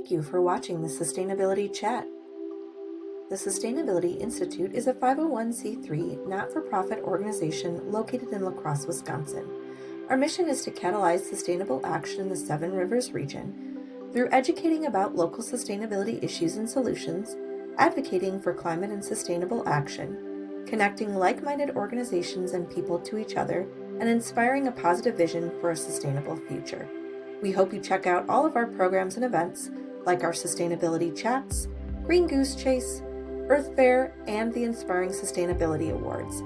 Thank you for watching the Sustainability Chat. The Sustainability Institute is a 501c3 not-for-profit organization located in La Crosse, Wisconsin. Our mission is to catalyze sustainable action in the Seven Rivers region through educating about local sustainability issues and solutions, advocating for climate and sustainable action, connecting like-minded organizations and people to each other, and inspiring a positive vision for a sustainable future. We hope you check out all of our programs and events, like our Sustainability Chats, Green Goose Chase, Earth Fair, and the Inspiring Sustainability Awards.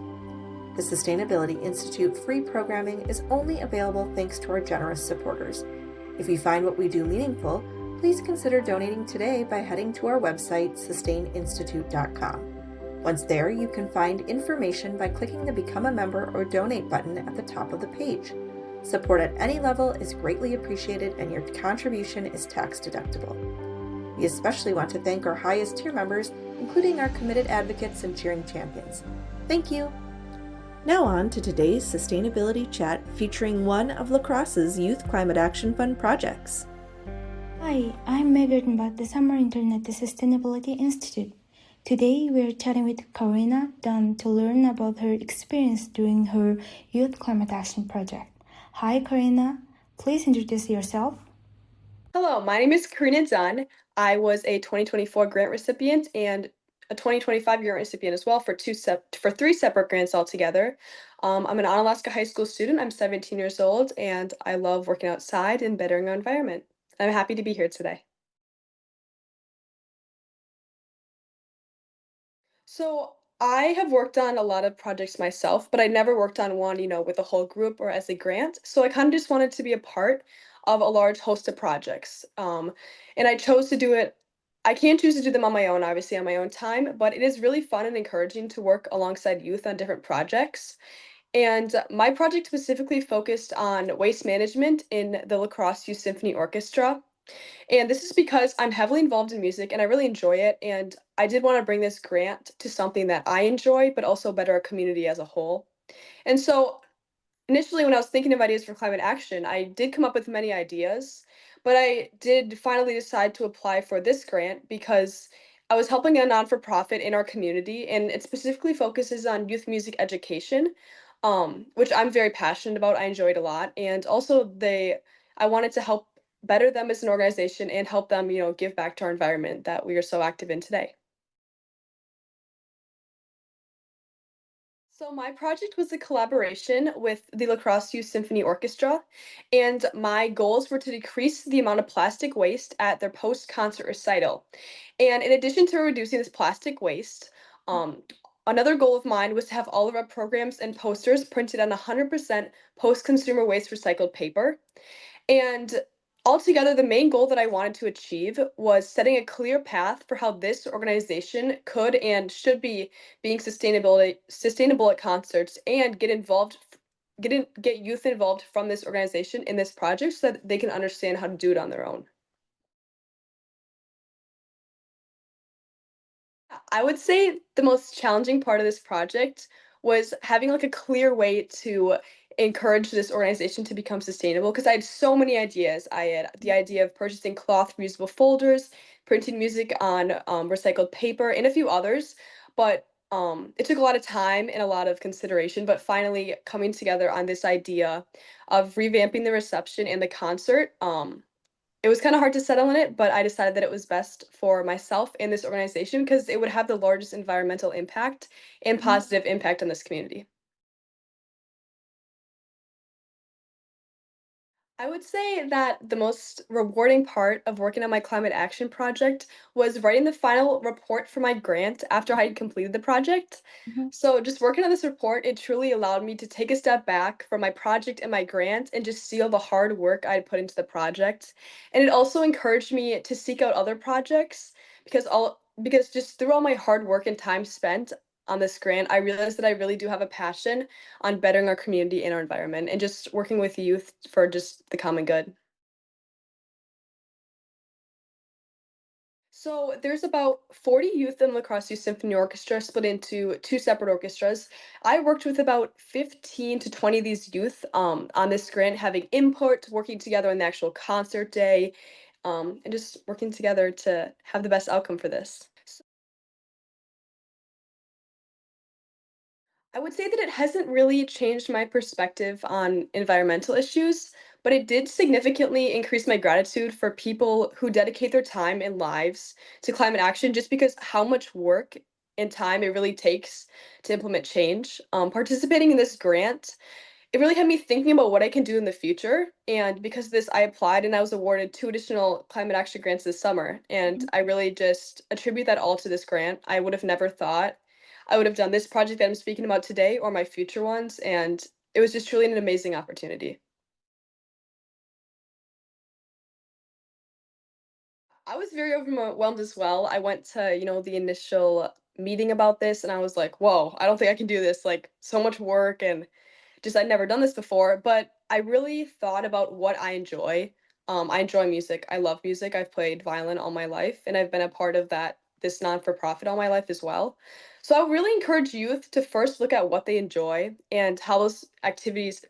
The Sustainability Institute free programming is only available thanks to our generous supporters. If you find what we do meaningful, please consider donating today by heading to our website, sustaininstitute.com. Once there, you can find information by clicking the Become a Member or Donate button at the top of the page. Support at any level is greatly appreciated and your contribution is tax deductible. We especially want to thank our highest tier members, including our committed advocates and cheering champions. Thank you! Now on to today's Sustainability Chat featuring one of La Crosse's Youth Climate Action Fund projects. Hi, I'm Megan about the Summer Intern at the Sustainability Institute. Today we're chatting with Kaarina Dunn to learn about her experience during her Youth Climate Action project. Hi, Kaarina. Please introduce yourself. Hello, my name is Kaarina Dunn. I was a 2024 grant recipient and a 2025 grant recipient as well for three separate grants altogether. I'm an Onalaska High School student. I'm 17 years old, and I love working outside and bettering our environment. I'm happy to be here today. So I have worked on a lot of projects myself, but I never worked on one, with a whole group or as a grant. So I kind of just wanted to be a part of a large host of projects. And I chose to do it. I can't choose to do them on my own, obviously, on my own time, but it is really fun and encouraging to work alongside youth on different projects. And my project specifically focused on waste management in the La Crosse Youth Symphony Orchestra. And this is because I'm heavily involved in music and I really enjoy it. And I did want to bring this grant to something that I enjoy, but also better our community as a whole. And so initially, when I was thinking of ideas for climate action, I did come up with many ideas, but I did finally decide to apply for this grant because I was helping a non-for-profit in our community, and it specifically focuses on youth music education, which I'm very passionate about. I enjoyed a lot, and also I wanted to help better them as an organization and help them, give back to our environment that we are so active in today. So my project was a collaboration with the La Crosse Youth Symphony Orchestra, and my goals were to decrease the amount of plastic waste at their post-concert recital. And in addition to reducing this plastic waste, um, another goal of mine was to have all of our programs and posters printed on 100% post-consumer waste recycled paper. And altogether, the main goal that I wanted to achieve was setting a clear path for how this organization could and should be being sustainable at concerts and get youth involved from this organization in this project so that they can understand how to do it on their own. I would say the most challenging part of this project was having like a clear way to encourage this organization to become sustainable because I had so many ideas. I had the idea of purchasing cloth reusable folders, printing music on recycled paper, and a few others. But it took a lot of time and a lot of consideration, but finally coming together on this idea of revamping the reception and the concert. It was kinda hard to settle on it, but I decided that it was best for myself and this organization because it would have the largest environmental impact and positive impact on this community. I would say that the most rewarding part of working on my climate action project was writing the final report for my grant after I had completed the project. Mhm. So, just working on this report, it truly allowed me to take a step back from my project and my grant and just see all the hard work I had put into the project. And it also encouraged me to seek out other projects because just through all my hard work and time spent on this grant, I realized that I really do have a passion on bettering our community and our environment and just working with youth for just the common good. So there's about 40 youth in La Crosse Youth Symphony Orchestra split into two separate orchestras. I worked with about 15 to 20 of these youth on this grant, having input, working together on the actual concert day, and just working together to have the best outcome for this. I would say that it hasn't really changed my perspective on environmental issues, but it did significantly increase my gratitude for people who dedicate their time and lives to climate action just because how much work and time it really takes to implement change. Participating in this grant, it really had me thinking about what I can do in the future. And because of this, I applied and I was awarded 2 additional climate action grants this summer. And I really just attribute that all to this grant. I would have never thought I would have done this project that I'm speaking about today or my future ones. And it was just truly an amazing opportunity. I was very overwhelmed as well. I went to, the initial meeting about this and I was like, whoa, I don't think I can do this. Like, so much work and just I'd never done this before, but I really thought about what I enjoy. I enjoy music. I love music. I've played violin all my life, and I've been a part of this non-for-profit all my life as well. So I would really encourage youth to first look at what they enjoy and how those activities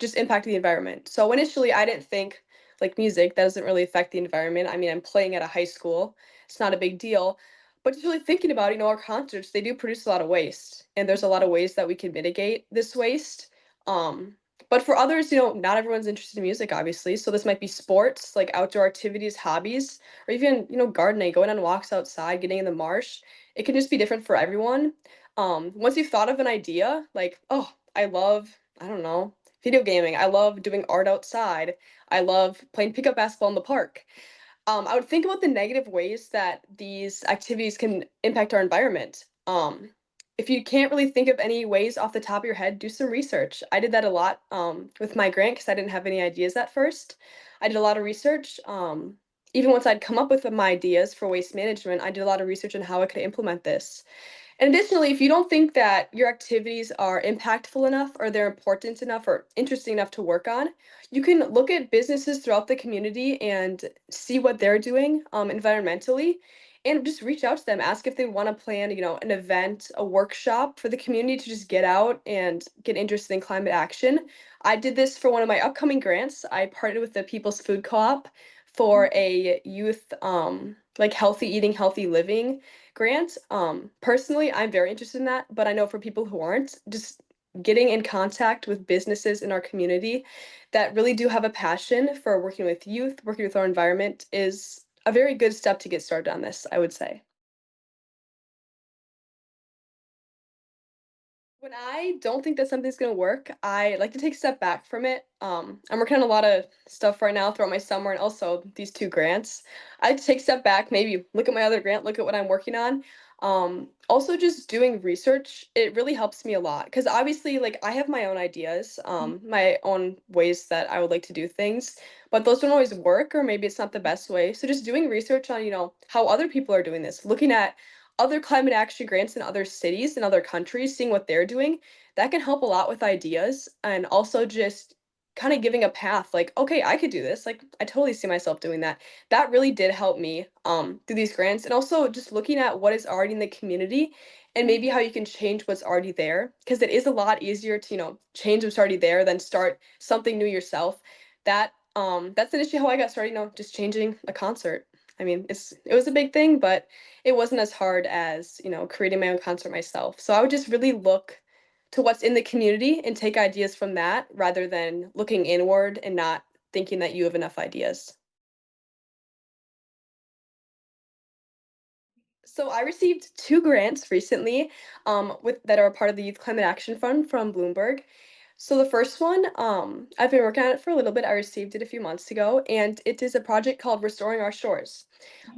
just impact the environment. So initially, I didn't think like music that doesn't really affect the environment. I mean, I'm playing at a high school; it's not a big deal. But just really thinking about, our concerts, they do produce a lot of waste, and there's a lot of ways that we can mitigate this waste. um, but for others, not everyone's interested in music, obviously. So this might be sports, like outdoor activities, hobbies, or even, gardening, going on walks outside, getting in the marsh. It can just be different for everyone. Once you've thought of an idea, like, oh, I love, I don't know, video gaming. I love doing art outside. I love playing pickup basketball in the park. I would think about the negative ways that these activities can impact our environment. If you can't really think of any ways off the top of your head, do some research. I did that a lot with my grant because I didn't have any ideas at first. I did a lot of research. Even once I'd come up with my ideas for waste management, I did a lot of research on how I could implement this. And additionally, if you don't think that your activities are impactful enough or they're important enough or interesting enough to work on, you can look at businesses throughout the community and see what they're doing environmentally and just reach out to them. Ask if they want to plan, an event, a workshop for the community to just get out and get interested in climate action. I did this for one of my upcoming grants. I partnered with the People's Food Co-op for a youth like healthy eating, healthy living grant. Personally, I'm very interested in that, but I know for people who aren't, just getting in contact with businesses in our community that really do have a passion for working with youth, working with our environment is a very good step to get started on this, I would say. When I don't think that something's gonna work, I like to take a step back from it. I'm working on a lot of stuff right now throughout my summer and also these 2 grants. I like to take a step back, maybe look at my other grant, look at what I'm working on. Also just doing research, it really helps me a lot because obviously, like I have my own ideas, my own ways that I would like to do things, but those don't always work, or maybe it's not the best way. So just doing research on, how other people are doing this, looking at other climate action grants in other cities and other countries, seeing what they're doing, that can help a lot with ideas and also just kind of giving a path like, okay, I could do this. Like I totally see myself doing that. That really did help me through these grants and also just looking at what is already in the community and maybe how you can change what's already there because it is a lot easier to, change what's already there than start something new yourself. That's initially how I got started, just changing a concert. I mean, it was a big thing, but it wasn't as hard as, creating my own concert myself. So I would just really look to what's in the community and take ideas from that rather than looking inward and not thinking that you have enough ideas. So I received 2 grants recently with that are a part of the Youth Climate Action Fund from Bloomberg. So the first one, I've been working on it for a little bit. I received it a few months ago, and it is a project called Restoring Our Shores.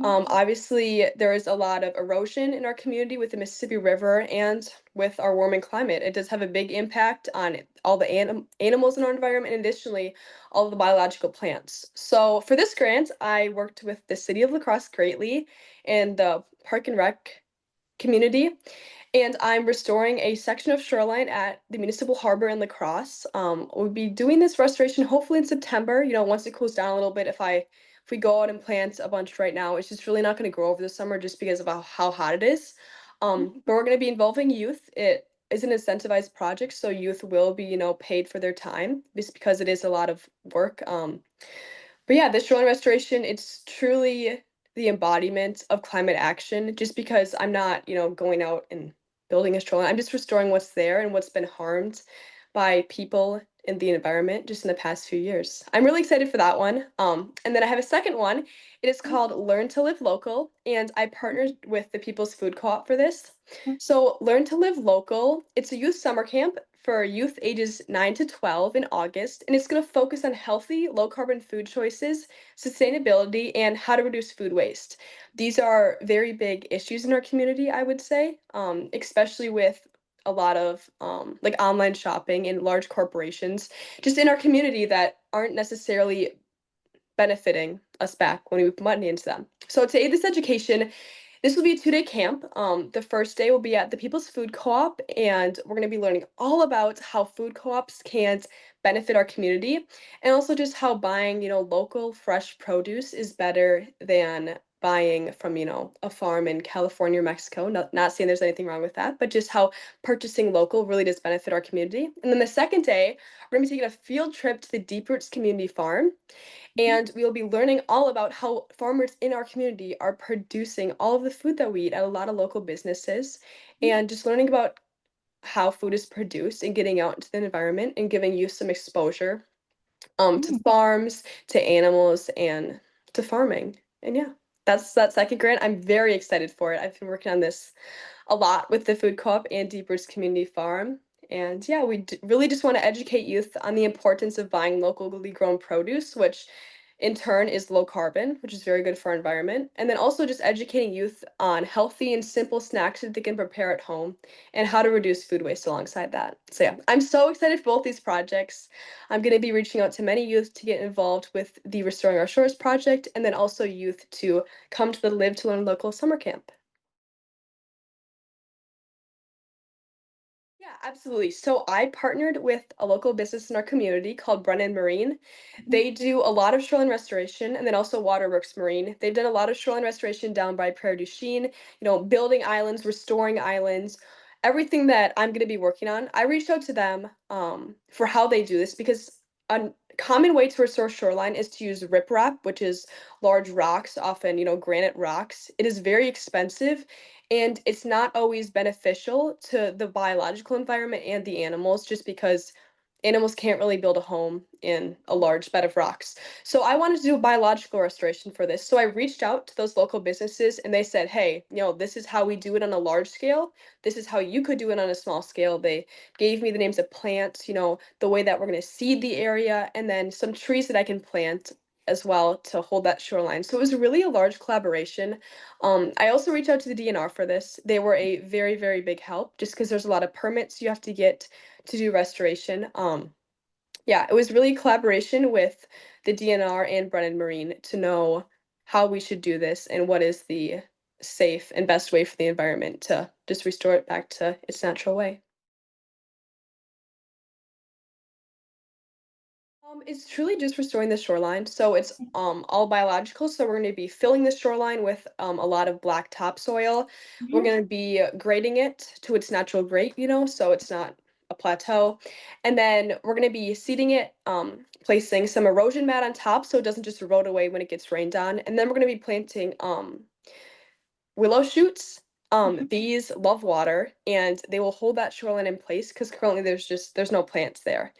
Obviously, there is a lot of erosion in our community with the Mississippi River and with our warming climate. It does have a big impact on all the animals in our environment, and additionally, all of the biological plants. So for this grant, I worked with the city of La Crosse greatly and the Park and Rec community, and I'm restoring a section of shoreline at the municipal harbor in La Crosse. We'll be doing this restoration hopefully in September. Once it cools down a little bit. If we go out and plant a bunch right now, it's just really not going to grow over the summer just because of how hot it is. But we're going to be involving youth. It is an incentivized project, so youth will be, paid for their time just because it is a lot of work. But yeah, the shoreline restoration, it's truly the embodiment of climate action just because I'm not, going out and building a shoreline. I'm just restoring what's there and what's been harmed by people in the environment just in the past few years. I'm really excited for that one. And then I have a second one. It is called Learn to Live Local, and I partnered with the People's Food Co-op for this. So, Learn to Live Local, it's a youth summer camp for youth ages 9 to 12 in August, and it's going to focus on healthy, low carbon food choices, sustainability, and how to reduce food waste. These are very big issues in our community, I would say, especially with a lot of like online shopping and large corporations just in our community that aren't necessarily benefiting us back when we put money into them. So to aid this education, this will be a 2-day camp. The first day will be at the People's Food Co-op, and we're going to be learning all about how food co-ops can benefit our community, and also just how buying, local fresh produce is better than buying from, a farm in California or Mexico. Not saying there's anything wrong with that, but just how purchasing local really does benefit our community. And then the second day, we're going to be taking a field trip to the Deep Roots Community Farm, and we will be learning all about how farmers in our community are producing all of the food that we eat at a lot of local businesses, and just learning about how food is produced and getting out into the environment and giving you some exposure to farms, to animals, and to farming. And yeah, that's that second grant. I'm very excited for it. I've been working on this a lot with the food co-op and Deep Roots Community Farm. And yeah, really just want to educate youth on the importance of buying locally grown produce, which in turn is low carbon, which is very good for our environment. And then also just educating youth on healthy and simple snacks that they can prepare at home and how to reduce food waste alongside that. So yeah, I'm so excited for both these projects. I'm going to be reaching out to many youth to get involved with the Restoring Our Shores project, and then also youth to come to the Live to Learn Local summer camp. Yeah, absolutely. So I partnered with a local business in our community called Brennan Marine. They do a lot of shoreline restoration and then also Waterworks Marine. They've done a lot of shoreline restoration down by Prairie du Chien, building islands, restoring islands, everything that I'm going to be working on. I reached out to them for how they do this because a common way to restore shoreline is to use riprap, which is large rocks, often, granite rocks. It is very expensive and it's not always beneficial to the biological environment and the animals just because animals can't really build a home in a large bed of rocks. So I wanted to do a biological restoration for this. So I reached out to those local businesses and they said, hey, this is how we do it on a large scale. This is how you could do it on a small scale. They gave me the names of plants, the way that we're going to seed the area, and then some trees that I can plant as well to hold that shoreline. So it was really a large collaboration. I also reached out to the DNR for this. They were a very, very big help just because there's a lot of permits you have to get to do restoration. Yeah, it was really collaboration with the DNR and Brennan Marine to know how we should do this and what is the safe and best way for the environment to just restore it back to its natural way. It's truly just restoring the shoreline. So it's all biological. So we're going to be filling the shoreline with a lot of black topsoil. We're going to be grading it to its natural grade, so it's not a plateau. And then we're going to be seeding it, placing some erosion mat on top so it doesn't just erode away when it gets rained on. And then we're going to be planting willow shoots. These love water and they will hold that shoreline in place because currently there's no plants there.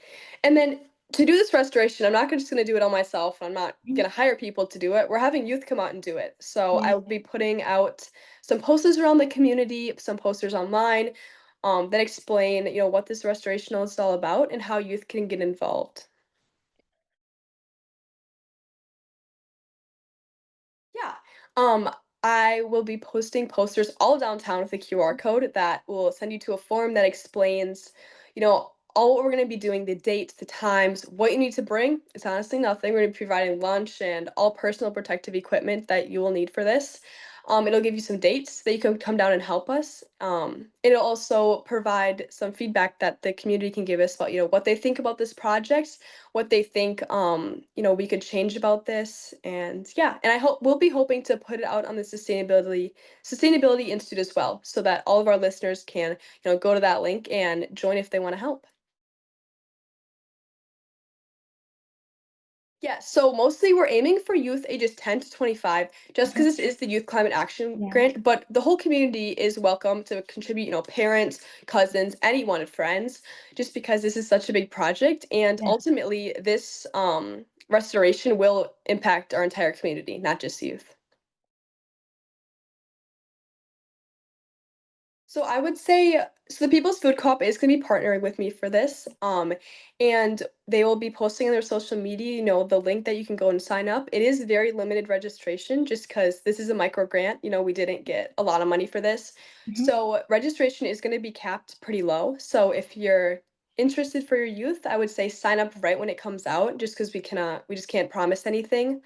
And then to do this restoration, I'm not just gonna do it all myself. I'm not gonna hire people to do it. We're having youth come out and do it. So Yeah. I'll be putting out some posters around the community, some posters online, that explain, what this restoration is all about and how youth can get involved. Yeah. Um, I will be posting posters all downtown with a QR code that will send you to a form that explains, all what we're going to be doing, the dates, the times, what you need to bring. It's honestly nothing. We're going to be providing lunch and all personal protective equipment that you will need for this. It'll give you some dates that you can come down and help us. It'll also provide some feedback that the community can give us about, what they think about this project, what they think we could change about this. And yeah, and I hope we'll be hoping to put it out on the Sustainability Institute as well, so that all of our listeners can, go to that link and join if they want to help. Yeah, so mostly we're aiming for youth ages 10 to 25, just because this is the Youth Climate Action Yeah. Grant, but the whole community is welcome to contribute, parents, cousins, anyone, and friends, just because this is such a big project. And Yeah. ultimately, this restoration will impact our entire community, not just youth. So I would say, so the People's Food Co-op is going to be partnering with me for this, and they will be posting on their social media, the link that you can go and sign up. It is very limited registration, just because this is a micro grant. We didn't get a lot of money for this, Mhm. so registration is going to be capped pretty low. So if you're interested for your youth, I would say sign up right when it comes out, just because we just can't promise anything.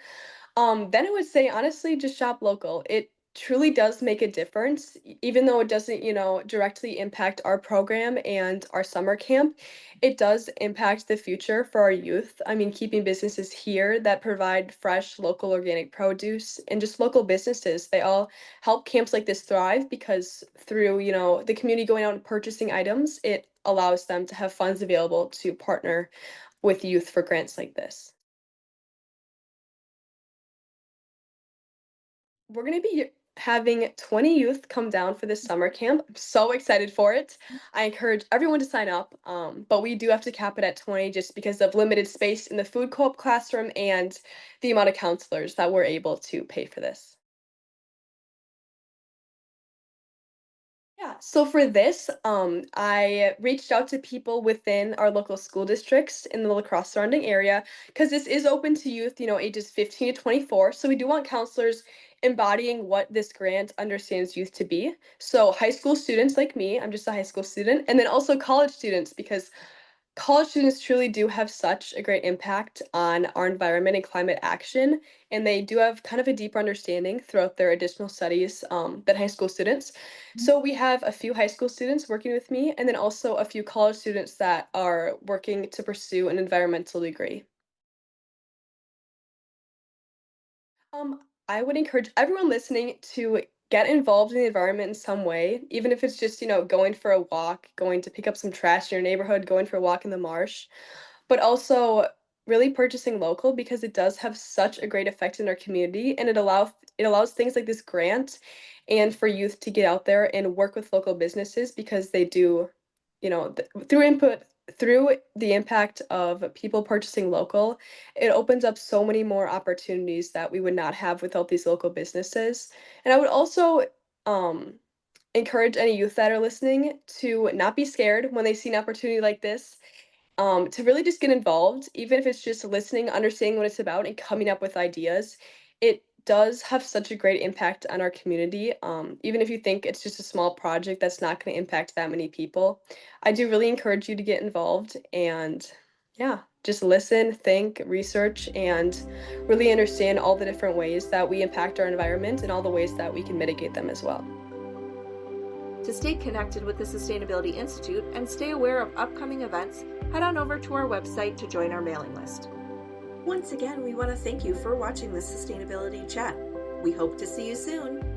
Then I would say honestly, just shop local. It truly does make a difference, even though it doesn't, directly impact our program and our summer camp. It does impact the future for our youth. I mean, keeping businesses here that provide fresh, local, organic produce and just local businesses, they all help camps like this thrive because through, the community going out and purchasing items, it allows them to have funds available to partner with youth for grants like this. We're gonna be having 20 youth come down for this summer camp. I'm so excited for it. I encourage everyone to sign up, but we do have to cap it at 20 just because of limited space in the food co-op classroom and the amount of counselors that we're able to pay for this. Yeah, so for this, I reached out to people within our local school districts in the La Crosse surrounding area because this is open to youth, ages 15 to 24. So we do want counselors embodying what this grant understands youth to be. So high school students like me, I'm just a high school student, and then also college students because college students truly do have such a great impact on our environment and climate action, and they do have kind of a deeper understanding throughout their additional studies than high school students. So we have a few high school students working with me, and then also a few college students that are working to pursue an environmental degree. I would encourage everyone listening to get involved in the environment in some way, even if it's just, going for a walk, going to pick up some trash in your neighborhood, going for a walk in the marsh, but also really purchasing local because it does have such a great effect in our community and it allows things like this grant and for youth to get out there and work with local businesses because they do, through the impact of people purchasing local, it opens up so many more opportunities that we would not have without these local businesses. And I would also um encourage any youth that are listening to not be scared when they see an opportunity like this, to really just get involved, even if it's just listening, understanding what it's about, and coming up with ideas. It does have such a great impact on our community. Even if you think it's just a small project that's not going to impact that many people, I do really encourage you to get involved and, yeah, just listen, think, research, and really understand all the different ways that we impact our environment and all the ways that we can mitigate them as well. To stay connected with the Sustainability Institute and stay aware of upcoming events, head on over to our website to join our mailing list. Once again, we want to thank you for watching this Sustainability Chat. We hope to see you soon.